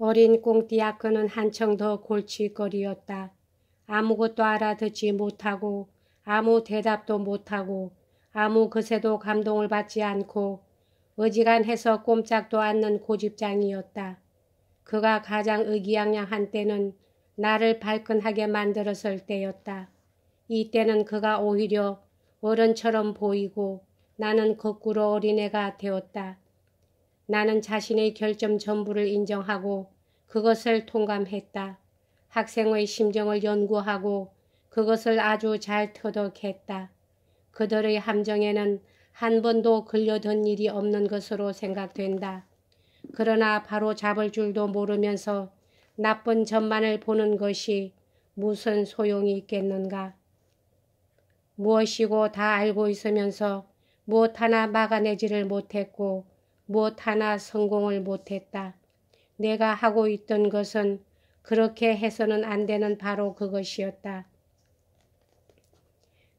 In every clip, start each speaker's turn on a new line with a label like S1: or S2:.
S1: 어린 꽁띠아크는 한층 더 골칫거리였다. 아무것도 알아듣지 못하고 아무 대답도 못하고 아무 것에도 감동을 받지 않고 어지간해서 꼼짝도 않는 고집장이었다. 그가 가장 의기양양한 때는 나를 발끈하게 만들었을 때였다. 이때는 그가 오히려 어른처럼 보이고 나는 거꾸로 어린애가 되었다. 나는 자신의 결점 전부를 인정하고 그것을 통감했다. 학생의 심정을 연구하고 그것을 아주 잘 터득했다. 그들의 함정에는 한 번도 걸려든 일이 없는 것으로 생각된다. 그러나 바로 잡을 줄도 모르면서 나쁜 점만을 보는 것이 무슨 소용이 있겠는가. 무엇이고 다 알고 있으면서 무엇 하나 막아내지를 못했고 무엇 하나 성공을 못했다. 내가 하고 있던 것은 그렇게 해서는 안 되는 바로 그것이었다.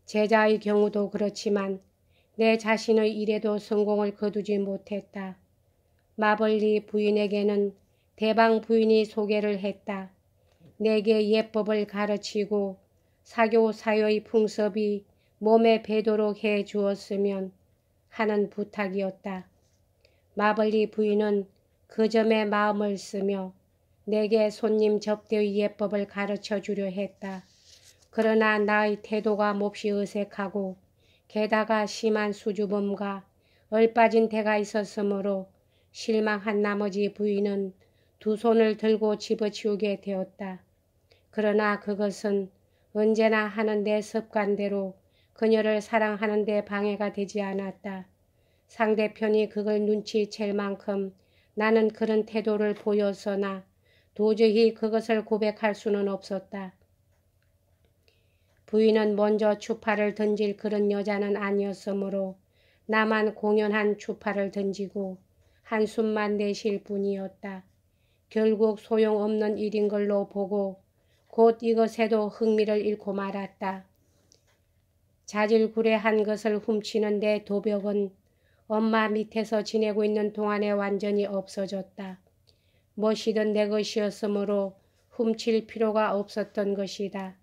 S1: 제자의 경우도 그렇지만 내 자신의 일에도 성공을 거두지 못했다. 마벌리 부인에게는 대방 부인이 소개를 했다. 내게 예법을 가르치고 사교 사회의 풍습이 몸에 배도록 해 주었으면 하는 부탁이었다. 마벌리 부인은 그 점에 마음을 쓰며 내게 손님 접대의 예법을 가르쳐 주려 했다. 그러나 나의 태도가 몹시 어색하고 게다가 심한 수줍음과 얼빠진 데가 있었으므로 실망한 나머지 부인은 두 손을 들고 집어치우게 되었다. 그러나 그것은 언제나 하는 내 습관대로 그녀를 사랑하는 데 방해가 되지 않았다. 상대편이 그걸 눈치챌 만큼 나는 그런 태도를 보였으나 도저히 그것을 고백할 수는 없었다. 부인은 먼저 추파를 던질 그런 여자는 아니었으므로 나만 공연한 추파를 던지고 한숨만 내쉴 뿐이었다. 결국 소용없는 일인 걸로 보고 곧 이것에도 흥미를 잃고 말았다. 자질구레한 것을 훔치는 내 도벽은 엄마 밑에서 지내고 있는 동안에 완전히 없어졌다. 무엇이든 내 것이었으므로 훔칠 필요가 없었던 것이다.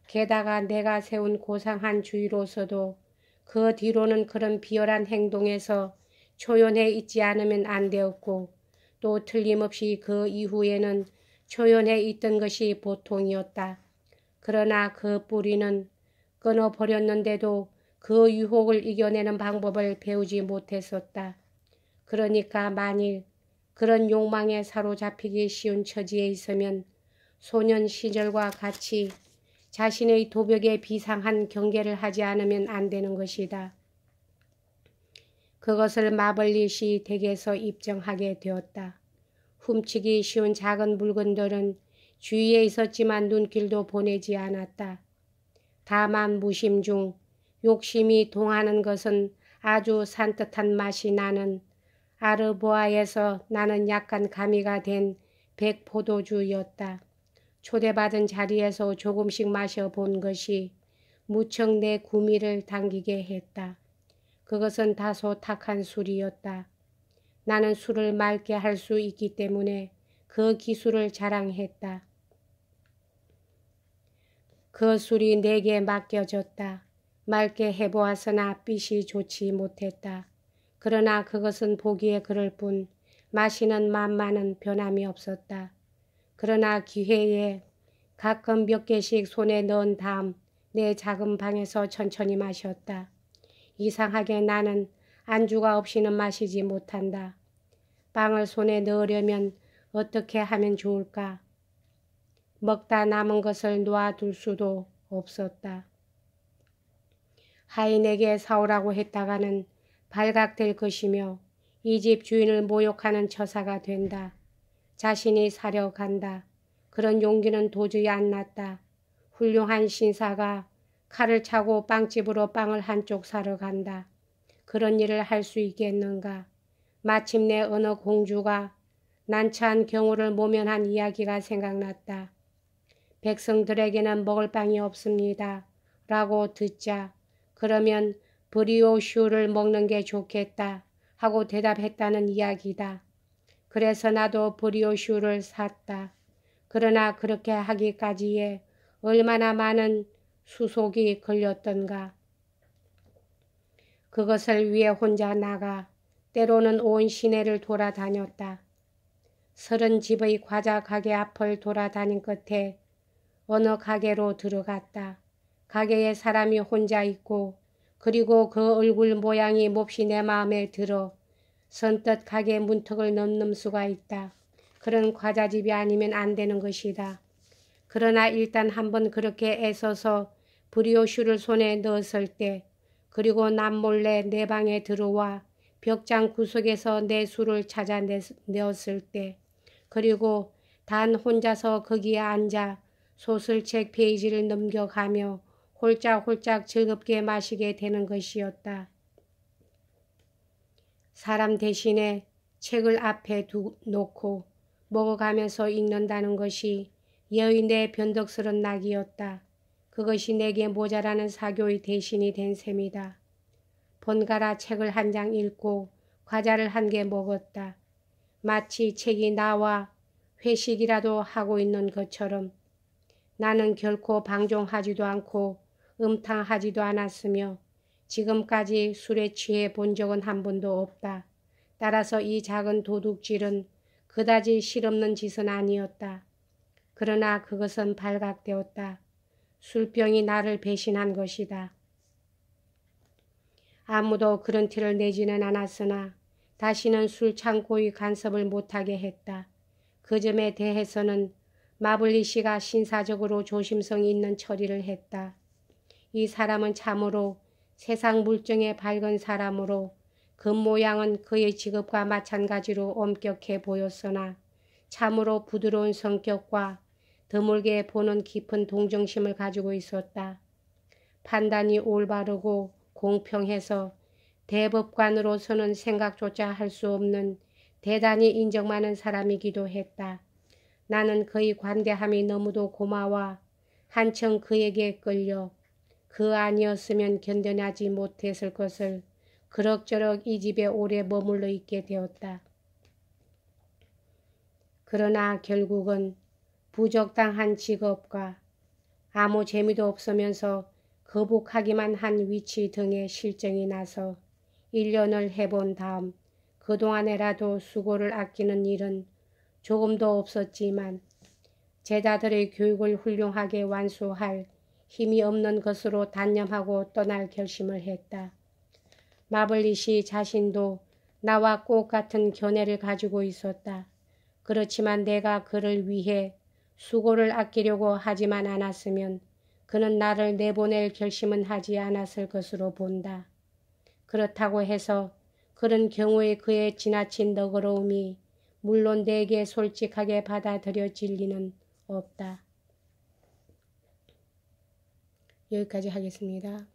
S1: 게다가 내가 세운 고상한 주의로서도 그 뒤로는 그런 비열한 행동에서 초연해 있지 않으면 안 되었고 또 틀림없이 그 이후에는 초연해 있던 것이 보통이었다. 그러나 그 뿌리는 끊어버렸는데도 그 유혹을 이겨내는 방법을 배우지 못했었다. 그러니까 만일 그런 욕망에 사로잡히기 쉬운 처지에 있으면 소년 시절과 같이 자신의 도벽에 비상한 경계를 하지 않으면 안 되는 것이다. 그것을 마벌릿이 댁에서 입증하게 되었다. 훔치기 쉬운 작은 물건들은 주위에 있었지만 눈길도 보내지 않았다. 다만 무심 중 욕심이 동하는 것은 아주 산뜻한 맛이 나는 아르보아에서 나는 약간 가미가 된 백포도주였다. 초대받은 자리에서 조금씩 마셔본 것이 무척 내 구미를 당기게 했다. 그것은 다소 탁한 술이었다. 나는 술을 맑게 할 수 있기 때문에 그 기술을 자랑했다. 그 술이 내게 맡겨졌다. 맑게 해보았으나 빛이 좋지 못했다. 그러나 그것은 보기에 그럴 뿐 마시는 맛만은 변함이 없었다. 그러나 기회에 가끔 몇 개씩 손에 넣은 다음 내 작은 방에서 천천히 마셨다. 이상하게 나는 안주가 없이는 마시지 못한다. 빵을 손에 넣으려면 어떻게 하면 좋을까? 먹다 남은 것을 놔둘 수도 없었다. 하인에게 사오라고 했다가는 발각될 것이며 이 집 주인을 모욕하는 처사가 된다. 자신이 사려 간다. 그런 용기는 도저히 안 났다. 훌륭한 신사가 칼을 차고 빵집으로 빵을 한쪽 사러 간다. 그런 일을 할 수 있겠는가. 마침내 어느 공주가 난처한 경우를 모면한 이야기가 생각났다. 백성들에게는 먹을 빵이 없습니다. 라고 듣자 그러면 브리오슈를 먹는 게 좋겠다 하고 대답했다는 이야기다. 그래서 나도 브리오슈를 샀다. 그러나 그렇게 하기까지에 얼마나 많은 수속이 걸렸던가. 그것을 위해 혼자 나가 때로는 온 시내를 돌아다녔다. 30집의 과자 가게 앞을 돌아다닌 끝에 어느 가게로 들어갔다. 가게에 사람이 혼자 있고 그리고 그 얼굴 모양이 몹시 내 마음에 들어 선뜻 가게 문턱을 넘는 수가 있다. 그런 과자집이 아니면 안 되는 것이다. 그러나 일단 한번 그렇게 애써서 브리오슈를 손에 넣었을 때 그리고 남몰래 내 방에 들어와 벽장 구석에서 내 술을 찾아내었을 때 그리고 단 혼자서 거기에 앉아 소설책 페이지를 넘겨가며 홀짝홀짝 즐겁게 마시게 되는 것이었다. 사람 대신에 책을 앞에 놓고 먹어가면서 읽는다는 것이 여인의 변덕스런 낙이었다. 그것이 내게 모자라는 사교의 대신이 된 셈이다. 번갈아 책을 한 장 읽고 과자를 한 개 먹었다. 마치 책이 나와 회식이라도 하고 있는 것처럼. 나는 결코 방종하지도 않고 음탕하지도 않았으며 지금까지 술에 취해 본 적은 한 번도 없다. 따라서 이 작은 도둑질은 그다지 실없는 짓은 아니었다. 그러나 그것은 발각되었다. 술병이 나를 배신한 것이다. 아무도 그런 티를 내지는 않았으나 다시는 술 창고의 간섭을 못하게 했다. 그 점에 대해서는 마블리 씨가 신사적으로 조심성이 있는 처리를 했다. 이 사람은 참으로 세상 물정에 밝은 사람으로 겉모양은 그의 직업과 마찬가지로 엄격해 보였으나 참으로 부드러운 성격과 드물게 보는 깊은 동정심을 가지고 있었다. 판단이 올바르고 공평해서 대법관으로서는 생각조차 할 수 없는 대단히 인정 많은 사람이기도 했다. 나는 그의 관대함이 너무도 고마워 한층 그에게 끌려 그 아니었으면 견뎌내지 못했을 것을 그럭저럭 이 집에 오래 머물러 있게 되었다. 그러나 결국은 부적당한 직업과 아무 재미도 없으면서 거북하기만 한 위치 등의 실정이 나서 1년을 해본 다음 그동안에라도 수고를 아끼는 일은 조금도 없었지만 제자들의 교육을 훌륭하게 완수할 힘이 없는 것으로 단념하고 떠날 결심을 했다. 마블릿이 자신도 나와 꼭 같은 견해를 가지고 있었다. 그렇지만 내가 그를 위해 수고를 아끼려고 하지만 않았으면 그는 나를 내보낼 결심은 하지 않았을 것으로 본다. 그렇다고 해서 그런 경우에 그의 지나친 너그러움이 물론 내게 솔직하게 받아들여질 리는 없다. 여기까지 하겠습니다.